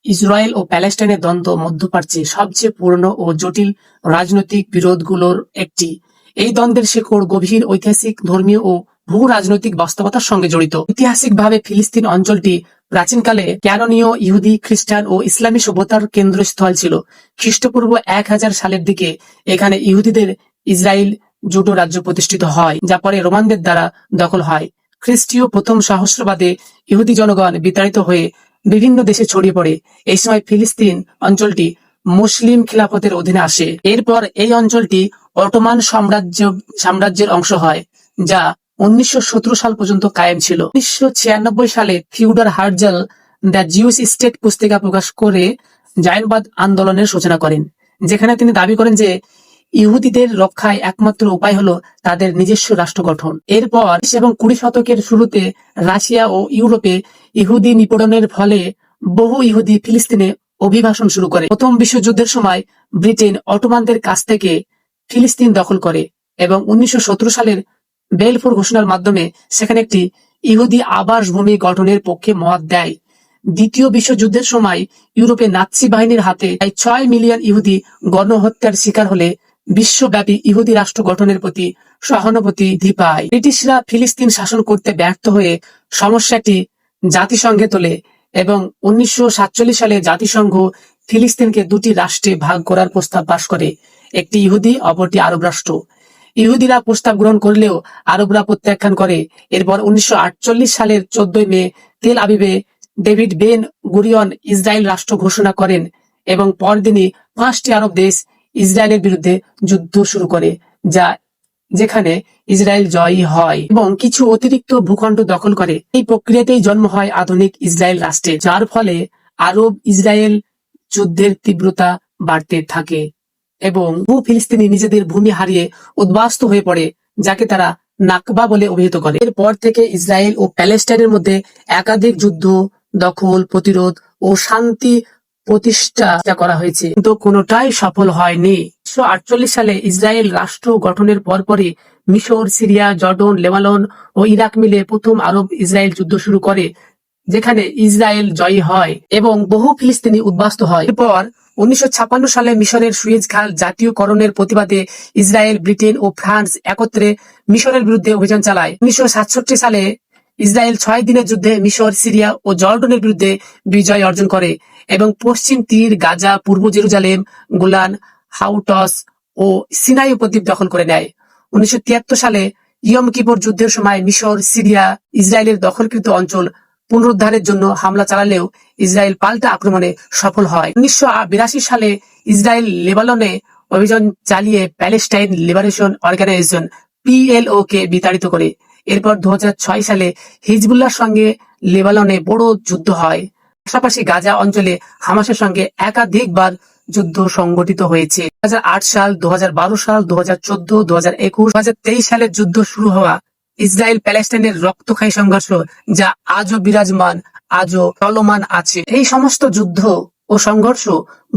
Israel ও প্যালেস্টাইনের দ্বন্দ্ব মধ্যপ্রাচ্যে সবচেয়ে পুরনো ও জটিল রাজনৈতিক বিরোধগুলোর একটি। এই দ্বন্দ্বের শেকড় গভীর ঐতিহাসিক, ধর্মীয় ও ভূ-রাজনৈতিক বাস্তবতার সঙ্গে জড়িত। ঐতিহাসিকভাবে ফিলিস্তিন অঞ্চলটি প্রাচীনকালে ক্যানানীয় ইহুদি, খ্রিস্টান ও ইসলামী সভ্যতার কেন্দ্রস্থল ছিল। খ্রিস্টপূর্ব 1000 সালের দিকে এখানে ইহুদিদের ইসরায়েল জোট রাজ্য প্রতিষ্ঠিত হয়, যা পরে রোমানদের দ্বারা দখল হয়। খ্রিস্টীয় প্রথম সহস্রবাদে ইহুদি জনগণ বিতাড়িত হয়ে বিভিন্ন দেশে ছড়িয়ে পড়ে। এই সময় ফিলিস্তিন অঞ্চলটি মুসলিম খিলাফতের অধীনে আসে। এরপর এই অঞ্চলটি অটোমান সাম্রাজ্যের অংশ হয়, যা 1917 সাল পর্যন্ত কায়েম ছিল। 1996 সালে থিওডর হার্টজেল দ্য জিউস স্টেট পুস্তিকা প্রকাশ করে জায়নবাদ আন্দোলনের সূচনা করেন, যেখানে তিনি দাবি করেন যে ইহুদিদের রক্ষায় একমাত্র উপায় হলো তাদের নিজস্ব রাষ্ট্র গঠন। এরপর এবং 20 শতকের শুরুতে রাশিয়া ও ইউরোপে ইহুদি নিপীড়নের ফলে বহু ইহুদি ফিলিস্তিনে অভিবাসন শুরু করে। প্রথম বিশ্বযুদ্ধের সময় ব্রিটেন অটোমানদের কাছ থেকে ফিলিস্তিন দখল করে এবং 1917 সালের বেলফোর ঘোষণার মাধ্যমে সেখানে একটি ইহুদি আবাসভূমি গঠনের পক্ষে মত দেয়। দ্বিতীয় বিশ্বযুদ্ধের সময় ইউরোপে নাৎসি বাহিনীর হাতে 6 মিলিয়ন ইহুদি গণহত্যার শিকার হলে বিশ্বব্যাপী ইহুদি রাষ্ট্র গঠনের প্রতি সহানুভূতি বৃদ্ধি পায়। ব্রিটিশরা ফিলিস্তিন শাসন করতে ব্যর্থ হয়ে সমস্যাটি জাতিসংঘে তোলে এবং 1947 সালে জাতিসংঘ ফিলিস্তিনকে 2টি রাষ্ট্রে ভাগ করার প্রস্তাব পাশ করে, একটি ইহুদি, অপরটি আরব রাষ্ট্র। ইহুদিরা প্রস্তাব গ্রহণ করলেও আরবরা প্রত্যাখ্যান করে। এরপর 1948 সালের 14 মে তেল আবিবে ডেভিড বেন গুরিয়ন ইসরায়েল রাষ্ট্র ঘোষণা করেন এবং পরদিনই 5টি আরব দেশ ইসরায়েলের বিরুদ্ধে যুদ্ধ শুরু করে, যেখানে ইসরায়েল জয়ী হয় এবং কিছু অতিরিক্ত ভূখণ্ড দখল করে। এই প্রক্রিয়াতেই জন্ম হয় আধুনিক ইসরায়েল রাষ্ট্রের, যার ফলে আরব ইসরায়েল যুদ্ধের তীব্রতা বাড়তে থাকে এবং ফিলিস্তিনি নিজেদের ভূমি হারিয়ে উদ্বাস্তু হয়ে পড়ে, যাকে তারা নাকবা বলে অভিহিত করে। এরপর থেকে ইসরায়েল ও প্যালেস্টাইনের মধ্যে একাধিক যুদ্ধ, দখল, প্রতিরোধ ও শান্তি প্রতিষ্ঠা করা হয়েছে, কিন্তু কোনোটাই সফল হয়নি। 1948 সালে ইসরায়েল রাষ্ট্র গঠনের পরপরই মিশর, সিরিয়া, জর্ডন, লেবানন ও ইরাক মিলে প্রথম আরব ইসরায়েল যুদ্ধ শুরু করে, যেখানে ইসরায়েল জয়ী হয় এবং বহু ফিলিস্তিনি উদ্বাস্তু হয়। এরপর 1956 সালে মিশরের সুয়েজ খাল জাতীয়করণের প্রতিবাদে ইসরায়েল, ব্রিটেন ও ফ্রান্স একত্রে মিশরের বিরুদ্ধে অভিযান চালায়। 1967 সালে ইসরায়েল 6 দিনের যুদ্ধে মিশর, সিরিয়া ও জর্ডনের বিরুদ্ধে বিজয় অর্জন করে এবং পশ্চিম তীর, গাজা, পূর্ব জেরুজালেম, গোলান হাউটস ও সিনাই উপদ্বীপ দখল করে নেয়। 1973 সালে ইয়ম কিপুর যুদ্ধের সময় মিশর, সিরিয়া ইসরায়েলের দখলকৃত অঞ্চল পুনরুদ্ধারের জন্য হামলা চালালেও ইসরায়েল পাল্টা আক্রমণে সফল হয়। 1982 সালে ইসরায়েল লেবাননে অভিযান চালিয়ে প্যালেস্টাইন লিবারেশন অর্গানাইজেশন PLO কে বিতাড়িত করে। এরপর 2006 সালে হিজবুল্লাহর সঙ্গে লেবাননে বড় যুদ্ধ হয়। পাশাপাশি গাজা অঞ্চলে হামাসের সঙ্গে একাধিকবার যুদ্ধ সংগঠিত হয়েছে। 2008 সাল, 2012 সাল, 2014, 2021, 2023 সালের যুদ্ধ শুরু হওয়া ইসরায়েল প্যালেস্টাইনের রক্তক্ষয়ী সংঘর্ষ, যা আজও বিরাজমান, আজও চলমান আছে। এই সমস্ত যুদ্ধ ও সংঘর্ষ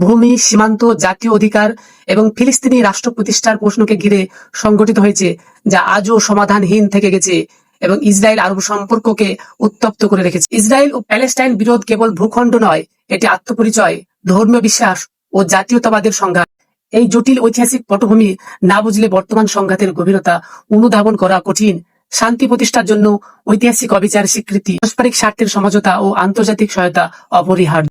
ভূমি, সীমান্ত, জাতীয় অধিকার এবং ফিলিস্তিনি রাষ্ট্র প্রতিষ্ঠার প্রশ্নকে ঘিরে সংগঠিত হয়েছে, যা আজও সমাধানহীন থেকে গেছে এবং ইসরায়েল আরব সম্পর্ককে উত্তপ্ত করে রেখেছে। ইসরায়েল ও প্যালেস্টাইন বিরোধ কেবল ভূখণ্ড নয়, এটি আত্মপরিচয়, ধর্মীয় বিশ্বাস ও জাতীয়তাবাদের সংঘাত। এই জটিল ঐতিহাসিক পটভূমি না বুঝলে বর্তমান সংঘাতের গভীরতা অনুধাবন করা কঠিন। শান্তি প্রতিষ্ঠার জন্য ঐতিহাসিক অবিচার স্বীকৃতি, পারস্পরিক স্বার্থের সমঝোতা ও আন্তর্জাতিক সহায়তা অপরিহার্য।